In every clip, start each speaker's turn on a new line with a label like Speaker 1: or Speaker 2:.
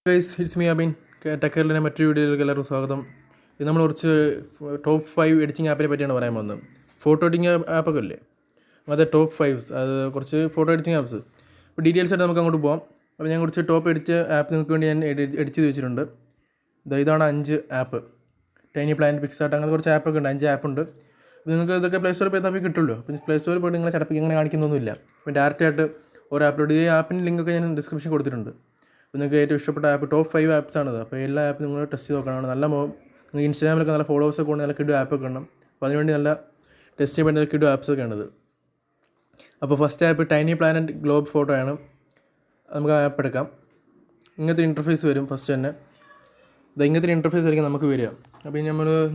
Speaker 1: Guys, it's me Abin. ടെക്കറിലെ മറ്റൊരു വീഡിയോയിലേക്ക് എല്ലാവർക്കും സ്വാഗതം. ഇത് നമ്മൾ കുറച്ച് ടോപ്പ് 5 എഡിറ്റിംഗ് ആപ്പിനെ പറ്റിയാണ് പറയാൻ പോകുന്നത്. ഫോട്ടോ എഡിറ്റിംഗ് ആപ്പൊക്കെ ഇല്ലേ, അത് ടോപ്പ് 5 അത് കുറച്ച് ഫോട്ടോ എഡിറ്റിംഗ് ആപ്സ്. അപ്പോൾ ഡീറ്റെയിൽസ് ആയിട്ട് നമുക്ക് അങ്ങോട്ട് പോകാം. അപ്പോൾ ഞാൻ കുറച്ച് ടോപ്പ് എഡിറ്റ് ആപ്പ് നിങ്ങൾക്ക് വേണ്ടി ഞാൻ എഡിറ്റ് ചെയ്ത് വെച്ചിട്ടുണ്ട്. ഇതാണ് 5 ആപ്പ്. ടൈനി പ്ലാന്റ്, പിക്സാർട്ട്, അങ്ങനെ കുറച്ച് ആപ്പൊക്കെ ഉണ്ട്. 5 ആപ്പുണ്ട്. അപ്പോൾ നിങ്ങൾക്ക് ഇതൊക്കെ പ്ലേ സ്റ്റോറിൽ പോയി തപ്പി കിട്ടുമല്ലോ. അപ്പോൾ പ്ലേ സ്റ്റോറിൽ പോയിട്ട് നിങ്ങളെ ചടപ്പിക്ക് അങ്ങനെ കാണിക്കുന്നൊന്നുമില്ല. അപ്പോൾ ഡയറക്റ്റായിട്ട് ഒരു ആപ്പിലോട്ട് ഈ ആപ്പിൻ്റെ ലിങ്കൊക്കെ ഞാൻ ഡിസ്ക്രിപ്ഷൻ കൊടുത്തിട്ടുണ്ട്. അപ്പോൾ നിങ്ങൾക്ക് ഏറ്റവും ഇഷ്ടപ്പെട്ട ആപ്പ് ടോപ്പ് 5 ആപ്സാണിത്. അപ്പോൾ എല്ലാ ആപ്പും നിങ്ങൾ ടെസ്റ്റ് ചെയ്ത് നോക്കണം. നല്ല നിങ്ങൾക്ക് ഇൻസ്റ്റാഗ്രാമിലൊക്കെ നല്ല ഫോളോവേഴ്സൊക്കെ കൊണ്ട് നല്ല കിഡു ആപ്പൊക്കെ ഉണ്ട്. അപ്പോൾ അതിനുവേണ്ടി നല്ല ടെസ്റ്റ് ചെയ്യാൻ പറ്റുന്ന കിഡു ആപ്സൊക്കെ ആണിത്. അപ്പോൾ first app tiny planet globe photo ആണ്. നമുക്ക് ആ ആപ്പ് എടുക്കാം. ഇങ്ങനത്തെ ഇൻ്റർഫേസ് വരും. ഫസ്റ്റ് തന്നെ ഇങ്ങനത്തെ ഇൻ്റർഫേസ് ആയിരിക്കും നമുക്ക് വരിക. അപ്പോൾ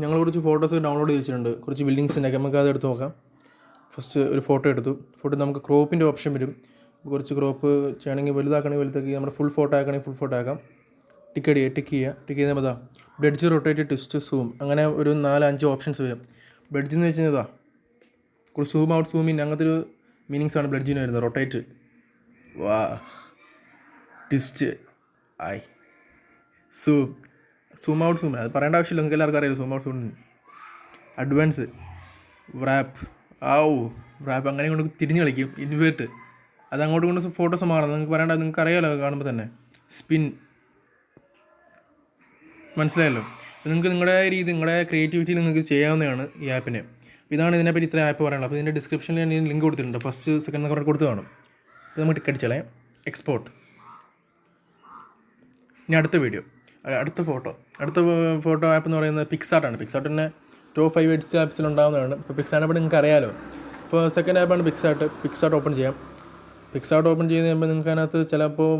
Speaker 1: ഞങ്ങൾ കുറച്ച് ഫോട്ടോസ് ഡൗൺലോഡ് ചെയ്ത് വെച്ചിട്ടുണ്ട്. കുറച്ച് ബിൽഡിങ്സിൻ്റെ ഒക്കെ നമുക്ക് അത് എടുത്ത് നോക്കാം. ഫസ്റ്റ് ഒരു ഫോട്ടോ എടുത്തു. ഫോട്ടോ നമുക്ക് ക്രോപ്പിൻ്റെ ഓപ്ഷൻ വരും. കുറച്ച് ക്രോപ്പ് ചെയ്യണമെങ്കിൽ വലുതാക്കണമെങ്കിൽ വലുതാക്കി, നമ്മുടെ ഫുൾ ഫോട്ടോ ആക്കണമെങ്കിൽ ഫുൾ ഫോട്ടോ ആക്കാം. ടിക്ക് ചെയ്യുമ്പോൾ ഇതാ ബ്ലെഡ്ജ്, റൊട്ടേറ്റ്, ട്വിസ്റ്റ്, സൂം, അങ്ങനെ ഒരു 4-5 ഓപ്ഷൻസ് വരും. ബ്ലെഡ്ജ് എന്ന് വെച്ച് കഴിഞ്ഞാൽ ഇതാ കുറച്ച് സൂം ഔട്ട്, സൂം ഇൻ, അങ്ങനത്തെ ഒരു മീനിങ്സാണ് ബ്ലെഡ്ജിന് വരുന്നത്. റൊട്ടേറ്റ്, വാ, ട്വിസ്റ്റ്, ആയി, സൂം ഔട്ട്, സൂം അത് പറയേണ്ട ആവശ്യമില്ല, നിങ്ങൾക്ക് എല്ലാവർക്കും അറിയാം zoom out, zoom. Advance, wrap, wrap അങ്ങനെ കൊണ്ട് തിരിഞ്ഞ് കളിക്കും. ഇൻവേർട്ട്, അത് അങ്ങോട്ട് കൊണ്ട് ഫോട്ടോസ് മാറുന്നത് നിങ്ങൾക്ക് പറയേണ്ട, നിങ്ങൾക്ക് അറിയാമല്ലോ കാണുമ്പോൾ തന്നെ. സ്പിൻ, മനസ്സിലായല്ലോ. നിങ്ങൾക്ക് നിങ്ങളുടെ രീതി, നിങ്ങളുടെ ക്രിയേറ്റിവിറ്റി നിങ്ങൾക്ക് ചെയ്യാവുന്നതാണ് ഈ ആപ്പിനെ. ഇതാണ് ഇതിനെപ്പറ്റി ഇത്ര ആപ്പ് പറയാനുള്ളത്. അപ്പോൾ ഇതിൻ്റെ ഡിസ്ക്രിപ്ഷനിൽ ഞാൻ ലിങ്ക് കൊടുത്തിട്ടുണ്ട്. ഫസ്റ്റ് സെക്കൻഡ് എന്നൊക്കെ കൊടുത്ത് കാണും. ഇത് നമുക്ക് ടിക്കടിച്ചാലേ എക്സ്പോർട്ട്. ഇനി അടുത്ത ഫോട്ടോ ആപ്പ് എന്ന് പറയുന്നത് പിക്സാർട്ടാണ്. പിക്സാർട്ടിൻ്റെ ടോപ്പ് 5 എഡിറ്റ് ആപ്സിൽ ഉണ്ടാകുന്നതാണ്. ഇപ്പോൾ പിക്സാർട്ടിനെ പറ്റി നിങ്ങൾക്ക് അറിയാമല്ലോ. ഇപ്പോൾ സെക്കൻഡ് ആപ്പാണ് പിക്സാർട്ട് ഓപ്പൺ ചെയ്യാം. പിക്സാർട്ട് ഓപ്പൺ ചെയ്ത് കഴിയുമ്പോൾ നിങ്ങൾക്ക് അതിനകത്ത് ചിലപ്പോൾ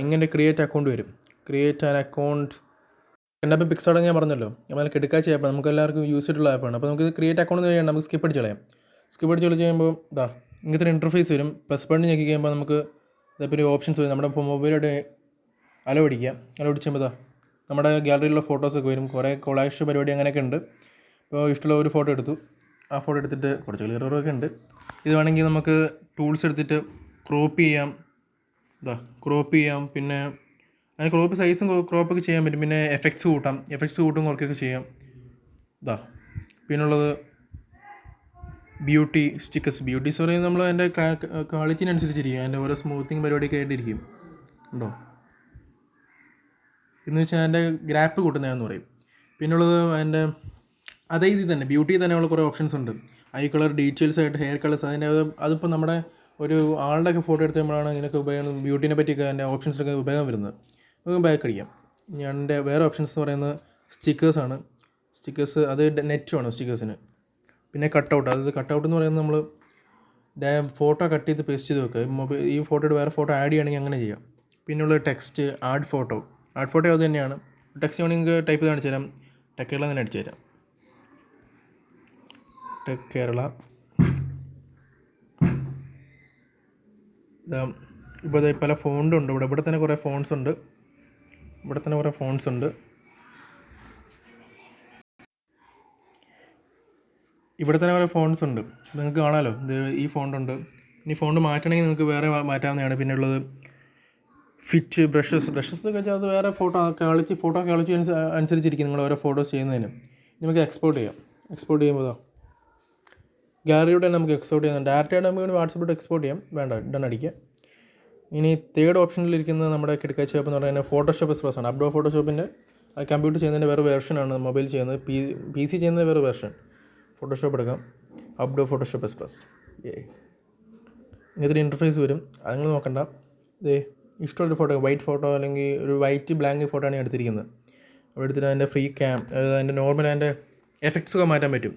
Speaker 1: ഇങ്ങനെ ക്രിയേറ്റ് അക്കൗണ്ട് വരും. Create an account. എൻ്റെ ആപ്പ് പിക്സാർട്ട് ഞാൻ പറഞ്ഞല്ലോ. അപ്പോൾ കിടക്കാച്ച ആപ്പാണ്, നമുക്ക് എല്ലാവർക്കും യൂസ് ചെയ്തിട്ടുള്ള ആപ്പാണ്. അപ്പോൾ നമുക്ക് ക്രിയേറ്റ് അക്കൗണ്ട് എന്ന് കഴിയാണ്ട് നമുക്ക് സ്കിപ്പ് അടിച്ച് കളയാം. സ്കിപ്പ് അടിച്ച് കളി ചെയ്യുമ്പോൾ ഇങ്ങനത്തെ ഒരു ഇൻ്റർഫേസ് വരും. പ്ലസ് ബട്ടൺ ഞെക്കി കഴിയുമ്പോൾ നമുക്ക് ഇതേപോലെ ഒരു ഓപ്ഷൻസ് വരും. നമ്മുടെ ഇപ്പോൾ മൊബൈലോട്ട് അലോ അടിക്കുമ്പോൾ നമ്മുടെ ഗാലറിയിലുള്ള ഫോട്ടോസൊക്കെ വരും. കുറേ കൊളാഷ് പരിപാടി അങ്ങനെയൊക്കെ ഉണ്ട്. ഇപ്പോൾ ഇഷ്ടമുള്ള ഒരു ഫോട്ടോ എടുത്തു. ആ ഫോട്ടോ എടുത്തിട്ട് കുറച്ച് ക്ലിയറൊക്കെ ഉണ്ട്. ഇത് വേണമെങ്കിൽ നമുക്ക് ടൂൾസ് എടുത്തിട്ട് ക്രോപ്പ് ചെയ്യാം. പിന്നെ അതിന് ക്രോപ്പ് സൈസും ക്രോപ്പൊക്കെ ചെയ്യാൻ പറ്റും. പിന്നെ എഫക്ട്സ് കൂട്ടും കുറയ്ക്കൊക്കെ ചെയ്യാം. പിന്നുള്ളത് ബ്യൂട്ടി സ്റ്റിക്കേഴ്സ് പറയുന്നത് നമ്മൾ അതിൻ്റെ ക്വാളിറ്റിനനുസരിച്ചിരിക്കും. അതിൻ്റെ ഓരോ സ്മൂത്തിങ് പരിപാടിയൊക്കെ ആയിട്ടിരിക്കും. ഉണ്ടോ എന്ന് വെച്ചാൽ അതിൻ്റെ ഗ്രാപ്പ് കൂട്ടുന്നതെന്ന് പറയും. പിന്നുള്ളത് അതിൻ്റെ അതേ ഇതിൽ തന്നെ ബ്യൂട്ടി തന്നെയുള്ള കുറേ ഓപ്ഷൻസ് ഉണ്ട്. ഐ കളർ, ഡീറ്റെയിൽസ് ആയിട്ട് ഹെയർ കളേഴ്സ്, അതിൻ്റെ അതിപ്പോൾ നമ്മുടെ ഒരു ആളുടെ ഒക്കെ ഫോട്ടോ എടുത്ത് കഴിയുമ്പോഴാണ് ഇതിനൊക്കെ ഉപയോഗം, ബ്യൂട്ടീനെ പറ്റിയൊക്കെ അതിൻ്റെ ഓപ്ഷൻസൊക്കെ ഉപയോഗം വരുന്നത്. നമുക്ക് ബാക്ക് അടിക്കാം. എൻ്റെ വേറെ ഓപ്ഷൻസ് എന്ന് പറയുന്നത് സ്റ്റിക്കേഴ്സാണ്. അത് നെറ്റുമാണ് സ്റ്റിക്കേഴ്സിന്. പിന്നെ കട്ടൗട്ട് എന്ന് പറയുന്നത് നമ്മൾ ഫോട്ടോ കട്ട് ചെയ്ത് പേസ്റ്റ് ചെയ്ത് വെക്കുക. ഈ ഫോട്ടോയുടെ വേറെ ഫോട്ടോ ആഡ് ചെയ്യുകയാണെങ്കിൽ അങ്ങനെ ചെയ്യാം. പിന്നെയുള്ള ടെക്സ്റ്റ്, ആഡ് ഫോട്ടോ അത് തന്നെയാണ്. ടെക്സ്റ്റ് വേണമെങ്കിൽ ടൈപ്പ് ചെയ്ത് കാണിച്ചു തരാം. ടെക് കേരള തന്നെ അടിച്ചു തരാം. ടെക് കേരള. ഇപ്പോൾ പല ഫോണ്ടും ഉണ്ട്. ഇവിടെ തന്നെ കുറേ ഫോൺസ് ഉണ്ട്. നിങ്ങൾക്ക് കാണാമല്ലോ. ഈ ഫോണ്ടുണ്ട്. ഇനി ഫോണ്ട് മാറ്റണമെങ്കിൽ നിങ്ങൾക്ക് വേറെ മാറ്റാവുന്നതാണ്. പിന്നെ ഉള്ളത് ഫിറ്റ് ബ്രഷസ് ഒക്കെ വെച്ചാൽ അത് വേറെ ഫോട്ടോ ക്വാളിറ്റി അനുസരിച്ചിരിക്കും നിങ്ങൾ ഓരോ ഫോട്ടോസ് ചെയ്യുന്നതിന്. നമുക്ക് എക്സ്പോർട്ട് ചെയ്യുമ്പോൾ ഗാലറിയോടെ നമുക്ക് എക്സ്പോർട്ട് ചെയ്യാം. ഡയറക്റ്റായിട്ട് നമുക്ക് വാട്സപ്പിലോട്ട് എക്സ്പോർട്ട് ചെയ്യാം. വേണ്ട, ഡൺ അടിക്കുക. ഇനി തേർഡ് ഓപ്ഷനിലിരിക്കുന്നത് നമ്മുടെ കിടക്കാച്ച ആപ്പ് എന്ന് പറയുന്നത് ഫോട്ടോഷോപ്പ് എക്സ്പ്രസ് ആണ്. അപ്ഡോ ഫോട്ടോഷോപ്പിൻ്റെ കമ്പ്യൂട്ടർ ചെയ്യുന്നതിൻ്റെ വേറെ വെർഷനാണ്. മൊബൈൽ ചെയ്യുന്നത്, പി സി ചെയ്യുന്നത് വേറെ വെർഷൻ. ഫോട്ടോഷോപ്പ് എടുക്കാം. അപ്ഡോ ഫോട്ടോഷോപ്പ് എക്സ്പ്രസ്. ഇങ്ങനത്തെ ഇൻ്റർഫേസ് വരും. അത് നിങ്ങൾ നോക്കണ്ട. ഇഷ്ടമുള്ളൊരു ഫോട്ടോ, വൈറ്റ് ഫോട്ടോ അല്ലെങ്കിൽ ഒരു വൈറ്റ് ബ്ലാങ്ക് ഫോട്ടോ ആണ് എടുത്തിരിക്കുന്നത്. അവിടെ എടുത്തിട്ട് അതിൻ്റെ ഫ്രീ അതിൻ്റെ നോർമൽ അതിൻ്റെ എഫക്ട്സൊക്കെ മാറ്റാൻ പറ്റും.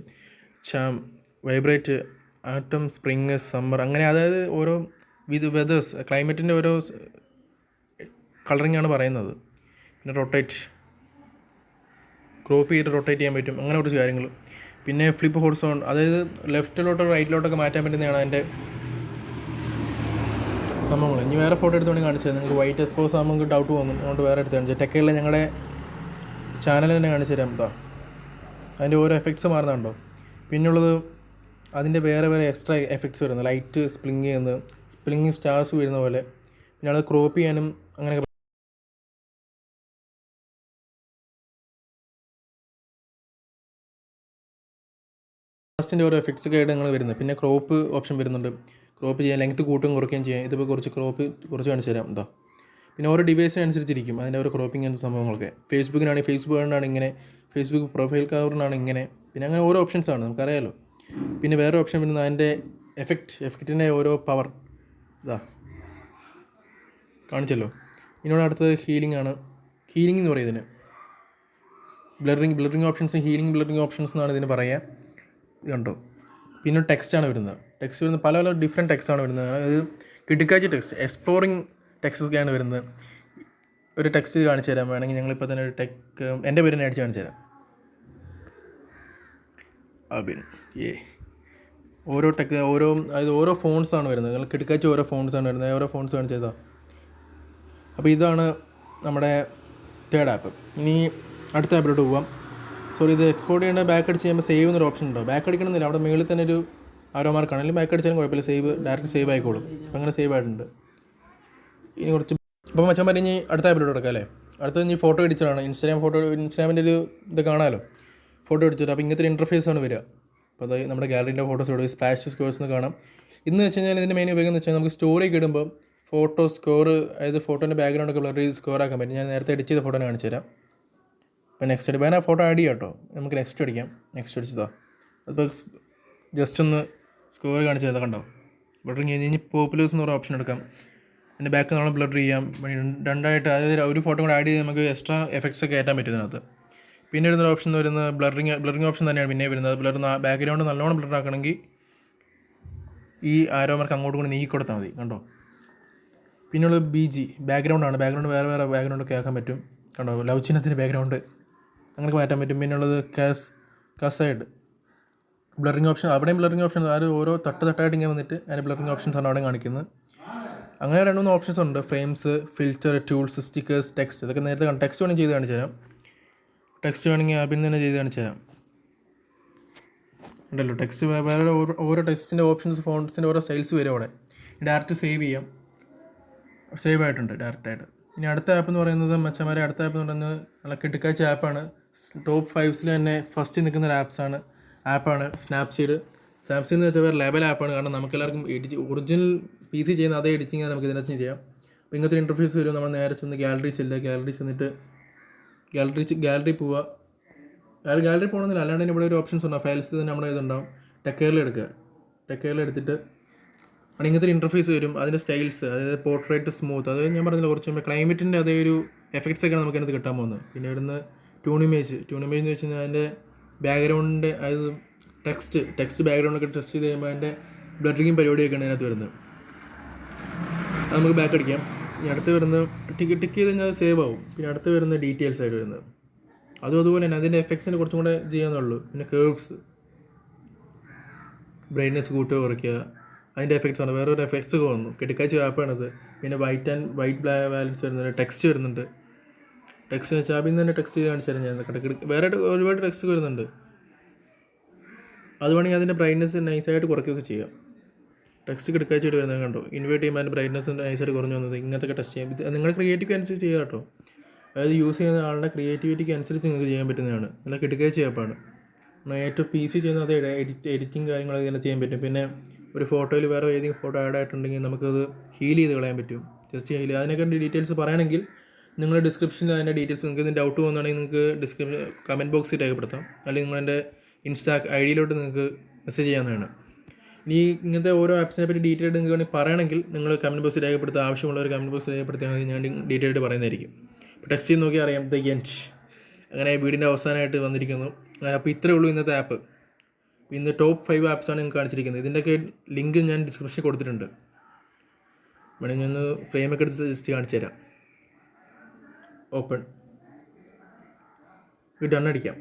Speaker 1: വൈബ്രേറ്റ്, ആറ്റം, സ്പ്രിങ്, സമ്മർ, അങ്ങനെ അതായത് ഓരോ വെതേഴ്സ്, ക്ലൈമറ്റിൻ്റെ ഓരോ കളറിങ്ങാണ് പറയുന്നത്. പിന്നെ ക്രോപ്പ് ചെയ്തിട്ട് റൊട്ടേറ്റ് ചെയ്യാൻ പറ്റും. അങ്ങനെ കുറച്ച് കാര്യങ്ങൾ. പിന്നെ ഫ്ലിപ്പ് ഹോർസോൺ, അതായത് ലെഫ്റ്റിലോട്ടോ റൈറ്റിലോട്ടൊക്കെ മാറ്റാൻ പറ്റുന്നതാണ് അതിൻ്റെ സംഭവങ്ങൾ. ഇനി വേറെ ഫോട്ടോ എടുത്തുകൊണ്ട് കാണിച്ചത് നിങ്ങൾക്ക് വൈറ്റ് എക്സ്പോസ് ആകുമ്പോൾ നിങ്ങൾക്ക് ഡൗട്ട് തോന്നും. അതുകൊണ്ട് വേറെ എടുത്ത് കാണിച്ചത് ടെക്കയിലെ ഞങ്ങളുടെ ചാനൽ തന്നെ കാണിച്ചു തരാം. അതിൻ്റെ ഓരോ എഫക്ട്സ് മാറുന്നുണ്ടോ. പിന്നുള്ളത് അതിൻ്റെ വേറെ എക്സ്ട്രാ എഫക്ട്സ് വരുന്നത്, ലൈറ്റ് സ്പ്ലിങ് സ്റ്റാർസ് വരുന്ന പോലെ. പിന്നെ അത് ക്രോപ്പ് ചെയ്യാനും അങ്ങനെ ലാസ്റ്റിൻ്റെ ഓരോ എഫക്ട്സ് ഒക്കെ ആയിട്ട് നിങ്ങൾ വരുന്നത്. പിന്നെ ക്രോപ്പ് ഓപ്ഷൻ വരുന്നുണ്ട്. ക്രോപ്പ് ചെയ്യാൻ ലെങ്ത്ത് കൂട്ടും കുറയ്ക്കുകയും ചെയ്യാം. ഇതിപ്പോൾ കുറച്ച് ക്രോപ്പ് കുറച്ച് കാണിച്ചു തരാം. എന്താ പിന്നെ ഓരോ ഡിവൈസിനനുസരിച്ചിരിക്കും അതിൻ്റെ ഓരോ ക്രോപ്പിംഗ് എന്ന സംഭവങ്ങളൊക്കെ. ഫേസ്ബുക്കിനാണ് ഇങ്ങനെ, ഫേസ്ബുക്ക് പ്രൊഫൈൽ കവറിനാണ് ഇങ്ങനെ, പിന്നെ അങ്ങനെ ഓരോ ഓപ്ഷൻസാണ് നമുക്കറിയാമല്ലോ. പിന്നെ വേറെ ഓപ്ഷൻ വരുന്നത് അതിൻ്റെ എഫക്റ്റിൻ്റെ ഓരോ പവർ ഇതാ കാണിച്ചല്ലോ. ഇതിനോട് അടുത്തത് ഹീലിംഗ് ആണ്. ഹീലിംഗ് എന്ന് പറയുന്നതിന് ബ്ലറിങ് ഓപ്ഷൻസ്, ബ്ലറിങ് ഓപ്ഷൻസ് എന്നാണ് ഇതിന് പറയുക. ഇത് കണ്ടോ. പിന്നെ ടെക്സ്റ്റാണ് വരുന്നത്. പല ഡിഫറെൻറ്റ് ടെക്സ്റ്റാണ് വരുന്നത്. അതായത് കിടുക്കാച്ചി ടെക്സ്റ്റ്, എക്സ്പ്ലോറിങ് ടെക്സ്റ്റൊക്കെയാണ് വരുന്നത്. ഒരു ടെക്സ്റ്റ് കാണിച്ചു തരാം വേണമെങ്കിൽ. ഞങ്ങളിപ്പോൾ തന്നെ ഒരു എൻ്റെ പേര് തന്നെ അടിച്ച് കാണിച്ചു തരാം. അബിൻ അതായത് ഓരോ ഫോൺസാണ് വരുന്നത്. നിങ്ങൾ കിടക്കാച്ച ഓരോ ഫോൺസാണ് വരുന്നത്. ഓരോ ഫോൺസ് കാണിച്ചു ചെയ്താൽ. അപ്പോൾ ഇതാണ് നമ്മുടെ തേർഡ് ആപ്പ്. ഇനി അടുത്ത ആപ്പിലോട്ട് പോവാം. ഇത് എക്സ്പോർട്ട് ചെയ്യേണ്ട ബാക്ക് അടിച്ച് ചെയ്യുമ്പോൾ സേവ് എന്നൊരു ഓപ്ഷൻ ഉണ്ടോ. ബാക്ക് അടിക്കണമെന്നില്ല, അവിടെ മുകളിൽ തന്നെ ഒരു ആരോ മാർക്കാണ്. അല്ലെങ്കിൽ ബാക്ക് അടിച്ചാലും കുഴപ്പമില്ല, ഡയറക്റ്റ് സേവ് ആയിക്കോളും. അപ്പോൾ അങ്ങനെ സേവ് ആയിട്ടുണ്ട്. ഇനി കുറച്ച് അപ്പോൾ മച്ചാൻ പറഞ്ഞ് അടുത്ത ആപ്പിലോട്ട് എടുക്കാം അല്ലേ. അടുത്തത് ഇനി ഫോട്ടോ എഡിറ്ററാണ്. ഇൻസ്റ്റാഗ്രാമിൻ്റെ ഒരു ഇത് കാണാമല്ലോ, ഫോട്ടോ എഡിറ്റർ. അപ്പോൾ ഇങ്ങനത്തെ ഒരു ഇൻ്റർഫേസാണ് വരിക. അപ്പോൾ അത് നമ്മുടെ ഗാലറിൻ്റെ ഫോട്ടോസ് ഇവിടെ സ്പ്ലാഷ് സ്കോർസ് എന്ന് കാണാം. ഇന്ന് വെച്ച് കഴിഞ്ഞാൽ ഇതിൻ്റെ മെയിൻ ഉപയോഗം എന്ന് വെച്ചാൽ നമുക്ക് സ്റ്റോറിയൊക്കെ ഇടുമ്പോൾ ഫോട്ടോ സ്കോർ, അതായത് ഫോട്ടോൻ്റെ ബാക്ക്ഗ്രൗണ്ടൊക്കെ ബ്ലർ ചെയ്ത് സ്കോർ ആക്കാൻ പറ്റും. ഞാൻ നേരത്തെ എഡിറ്റ് ചെയ്ത ഫോട്ടോ കാണിച്ചു തരാം. അപ്പോൾ നെക്സ്റ്റ് വേണേൽ ഫോട്ടോ ആഡ് ചെയ്യാം കേട്ടോ. നമുക്ക് നെക്സ്റ്റ് അടിക്കാം. നെക്സ്റ്റ് അടിച്ചതാ. അപ്പോൾ ജസ്റ്റ് ഒന്ന് സ്കോർ കാണിച്ചു തരാം. കണ്ടോ, ബ്ലർ കഴിഞ്ഞ് പോപ്പുലേഴ്സ് എന്ന് പറഞ്ഞ ഓപ്ഷൻ എടുക്കാം. അതിൻ്റെ ബാക്ക് നമ്മൾ ബ്ലർ ചെയ്യാം. രണ്ടായിട്ട്, അതായത് ഒരു ഫോട്ടോ കൂടെ ആഡ് ചെയ്ത് നമുക്ക് എക്സ്ട്രാ എഫക്ട്സ് ഒക്കെ കയറ്റാൻ പറ്റും ഇതിനകത്ത്. പിന്നെ വരുന്നൊരു ഓപ്ഷൻ എന്ന് വരുന്നത് ബ്ലറിങ് ഓപ്ഷൻ തന്നെയാണ് പിന്നെ വരുന്നത്. ബാക്ക്ഗ്രൗണ്ട് നല്ലോണം ബ്ലർ ആക്കണമെങ്കിൽ ഈ ആരോ മാർക്ക് അങ്ങോട്ടും കൂടി നീക്കി കൊടുത്താൽ മതി. കണ്ടോ. പിന്നെയുള്ളത് ബാക്ക്ഗ്രൗണ്ടാണ്. ബാക്ക്ഗ്രൗണ്ട് വേറെ ബാക്ക്ഗ്രൗണ്ടൊക്കെ ആക്കാൻ പറ്റും. കണ്ടോ, ലവ് ചിഹ്നത്തിൻ്റെ ബാക്ക്ഗ്രൗണ്ട് അങ്ങനെ മാറ്റാൻ പറ്റും. പിന്നെയുള്ളത് കസൈഡ് ബ്ലറിങ് ഓപ്ഷൻ. അവിടെയും ബ്ലറിങ് ഓപ്ഷൻ, അത് ഓരോ തട്ടായിട്ട് ഇങ്ങനെ വന്നിട്ട് അതിന് ബ്ലറിങ് ഓപ്ഷൻസ് ആണ് അവിടെ കാണിക്കുന്നത്. അങ്ങനെ 2-3 ഓപ്ഷൻസ് ഉണ്ട്. Frames, filter, tools, stickers, text. ഇതൊക്കെ നേരത്തെ ടെക്സ്റ്റ് വേണമെങ്കിൽ ചെയ്ത് കാണിച്ചു തരാം. ടെക്സ്റ്റ് വേണമെങ്കിൽ ആപ്പിൽ തന്നെ ചെയ്ത് കാണിച്ചു തരാം. ഉണ്ടല്ലോ ടെക്സ്റ്റ്. വേറെ ഓരോ ടെക്സ്റ്റിൻ്റെ ഓപ്ഷൻസ്, ഫോൺസിൻ്റെ ഓരോ സ്റ്റൈൽസ് വരും അവിടെ. ഡയറക്റ്റ് സേവ് ചെയ്യാം. സേവ് ആയിട്ടുണ്ട് ഡയറക്റ്റായിട്ട്. ഇനി അടുത്ത ആപ്പ് എന്ന് പറയുന്നത് മച്ചന്മാരെ, അടുത്ത ആപ്പ് എന്ന് പറയുന്നത് നല്ല കിടുക്കാച്ച ആപ്പാണ്. ടോപ്പ് 5 തന്നെ ഫസ്റ്റ് നിൽക്കുന്ന ഒരു ആപ്പാണ് സ്നാപ്സീഡ് എന്ന് വെച്ചാൽ വേറെ ലെവൽ ആപ്പാണ്. കാരണം നമുക്കെല്ലാവർക്കും ഒറിജിനൽ PC ചെയ്യുന്ന അതേ എഡിറ്റിങ് നമുക്ക് ഇതിനകത്ത് ചെയ്യാം. അപ്പോൾ ഇങ്ങനത്തെ ഇൻ്റർഫേസ് വരും. നമ്മൾ നേരെ ചെന്ന് ഗാലറി ചെന്നിട്ട് ഗാലറി പോവുക. ഗാലറി പോകണമെന്നില്ല, അല്ലാണ്ട് തന്നെ ഇവിടെ ഒരു ഓപ്ഷൻസ് ഉണ്ടാവും. ഫയൽസ് തന്നെ നമ്മുടെ ഇതുണ്ടാവും. ടെക്കേറിൽ എടുത്തിട്ട് ഇങ്ങനത്തെ ഇൻ്റർഫേസ് വരും. അതിൻ്റെ സ്റ്റൈൽസ്, അതായത് പോർട്രേറ്റ്, സ്മൂത്ത്, അതായത് ഞാൻ പറഞ്ഞില്ല കുറച്ച് മുമ്പ് ക്ലൈമറ്റിൻ്റെ അതേ ഒരു എഫക്ട്സ് ഒക്കെ നമുക്ക് അതിനകത്ത് കിട്ടാൻ പോകുന്നത്. പിന്നെ ഇവിടുന്ന് ട്യൂൺ ഇമേജ് എന്ന് വെച്ച് കഴിഞ്ഞാൽ അതിൻ്റെ ബാക്ക്ഗ്രൗണ്ടിൻ്റെ, അതായത് ടെക്സ്റ്റ് ബാക്ക്ഗ്രൗണ്ടൊക്കെ ടെസ്റ്റ് ചെയ്ത് കഴിയുമ്പോൾ അതിൻ്റെ ബ്ലറിങ്ങും പരിപാടിയൊക്കെയാണ് അതിനകത്ത് വരുന്നത്. അത് നമുക്ക് ബാക്ക് അടിക്കാം. ഇനി അടുത്ത് വരുന്നത് ടിക്ക് ചെയ്ത് കഴിഞ്ഞാൽ സേവ് ആവും. പിന്നെ അടുത്ത് വരുന്ന ഡീറ്റെയിൽസ് ആയിട്ട് വരുന്നത് അതുപോലെ തന്നെ അതിൻ്റെ എഫക്ട്സിന് കുറച്ചും കൂടെ ചെയ്യാന്നുള്ളൂ. പിന്നെ കേർവ്സ്, ബ്രൈറ്റ്നെസ് കൂട്ടുക കുറയ്ക്കുക, അതിൻ്റെ എഫക്ട്സ് ആണ്. വേറൊരു എഫക്ട്സ് ഒക്കെ വന്നു. കിടക്കാച്ച ആപ്പാണത്. പിന്നെ വൈറ്റ് ബാലൻസ് വരുന്നുണ്ട്. ടെക്സ്റ്റ് വരുന്നുണ്ട്. ടെക്സ്റ്റ് വെച്ചാൽ ആപ്പിൽ നിന്ന് തന്നെ ടെക്സ്റ്റ് കാണിച്ചു തരാം ഞാൻ. വേറെ ഒരുപാട് ടെക്സ്റ്റ് വരുന്നുണ്ട്. അത് വേണമെങ്കിൽ അതിൻ്റെ ബ്രൈറ്റ്നെസ് നൈസായിട്ട് കുറയ്ക്കുകയൊക്കെ ചെയ്യാം. ടെക്സ്റ്റ് കിടക്കാച്ചായിട്ട് വരുന്നത് കണ്ടോ. ഇൻവേർട്ട് ചെയ്യുമ്പോൾ അതിൻ്റെ ബ്രൈറ്റ്നെസ് നൈസായിട്ട് കുറഞ്ഞു വന്നത്. ഇങ്ങനത്തെ ടെസ്റ്റ് ചെയ്യാം. ഇത് നിങ്ങളുടെ ക്രിയേറ്റിവിറ്റി അനുസരിച്ച് ചെയ്യുക കേട്ടോ. അതായത് യൂസ് ചെയ്യുന്ന ആളുടെ ക്രിയേറ്റിവിറ്റിക്ക് അനുസരിച്ച് നിങ്ങൾക്ക് ചെയ്യാൻ പറ്റുന്നതാണ്. നല്ല കിടക്കാച്ച ആപ്പാണ്. ഏറ്റവും PC ചെയ്യുന്ന അതേ എഡിറ്റിങ് കാര്യങ്ങളൊക്കെ ഇങ്ങനെ ചെയ്യാൻ പറ്റും. പിന്നെ ഒരു ഫോട്ടോയിൽ വേറെ ഏതെങ്കിലും ഫോട്ടോ ആഡ് ആയിട്ടുണ്ടെങ്കിൽ നമുക്കത് ഹീൽ ചെയ്ത് കളയാൻ പറ്റും. Just heal. അതിനൊക്കെ ഡീറ്റെയിൽസ് പറയുകയാണെങ്കിൽ നിങ്ങൾ ഡിസ്ക്രിപ്ഷനിൽ അതിൻ്റെ ഡീറ്റെയിൽസ്, നിങ്ങൾക്ക് ഇതിന് ഡൗട്ട് പോകുന്നതാണെങ്കിൽ നിങ്ങൾക്ക് കമൻറ്റ് ബോക്സിൽ രേഖപ്പെടുത്താം. അല്ലെങ്കിൽ നിങ്ങളെൻ്റെ ID-യിലോട്ട് നിങ്ങൾക്ക് മെസ്സേജ് ചെയ്യാവുന്നതാണ്. ഇനി ഇങ്ങനത്തെ ഓരോ ആപ്സിനെ പറ്റി ഡീറ്റെയിൽ ആയിട്ട് നിങ്ങൾക്ക് വേണമെങ്കിൽ പറയണമെങ്കിൽ നിങ്ങൾ കമൻറ്റ് ബോക്സിൽ രേഖപ്പെടുത്തുക. ആവശ്യമുള്ളവർ കമൻറ്റ് ബോക്സിൽ രേഖപ്പെടുത്തിയാൽ മതി. ഞാൻ ഡീറ്റെയിൽ ആയിട്ട് പറയുന്നതായിരിക്കും. ഇപ്പോൾ ടെക്സ്റ്റ് ചെയ്ത് നോക്കിയാൽ അറിയാം. അങ്ങനെ വീടിൻ്റെ അവസാനമായിട്ട് വന്നിരിക്കുന്നു. അപ്പോൾ ഇത്രയേ ഉള്ളൂ ഇന്നത്തെ ആപ്പ്. ഇന്ന് ടോപ്പ് 5 ആപ്സാണ് നിങ്ങൾക്ക് കാണിച്ചിരിക്കുന്നത്. ഇതിൻ്റെയൊക്കെ ലിങ്ക് ഞാൻ ഡിസ്ക്രിപ്ഷനിൽ കൊടുത്തിട്ടുണ്ട്. വേണമെങ്കിൽ ഞാൻ ഫ്രെയിമൊക്കെ എടുത്ത് ജസ്റ്റ് കാണിച്ചു തരാം. ഓപ്പൺ, ഡൺ അടിക്കാം.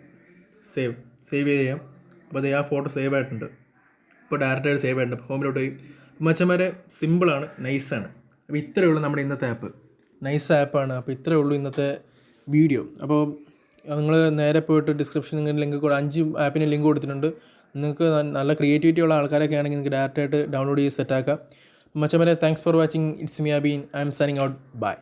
Speaker 1: സേവ് ചെയ്യാം. അപ്പോൾ അത് ആ ഫോട്ടോ സേവ് ആയിട്ടുണ്ട്. ഇപ്പോൾ ഡയറക്റ്റായിട്ട് സേവ് ആയിട്ടുണ്ട്. ഹോമിലോട്ട് പോയി. മച്ചന്മാരെ സിമ്പിളാണ്, നൈസാണ്. അപ്പോൾ ഇത്രയേ ഉള്ളൂ നമ്മുടെ ഇന്നത്തെ ആപ്പ്. നൈസ് ആപ്പാണ്. അപ്പോൾ ഇത്രയേ ഉള്ളൂ ഇന്നത്തെ വീഡിയോ. അപ്പോൾ നിങ്ങൾ നേരെ പോയിട്ട് ഡിസ്ക്രിപ്ഷനിൽ ലിങ്ക് 5 ആപ്പിന് ലിങ്ക് കൊടുത്തിട്ടുണ്ട്. നിങ്ങൾക്ക് നല്ല ക്രിയേറ്റിവിറ്റി ഉള്ള ആൾക്കാരൊക്കെ ആണെങ്കിൽ നിങ്ങൾക്ക് ഡയറക്റ്റായിട്ട് ഡൗൺലോഡ് ചെയ്ത് സെറ്റാക്കാം. മച്ചന്മാരെ, thanks for watching. It's me Abin. I'm signing out. By.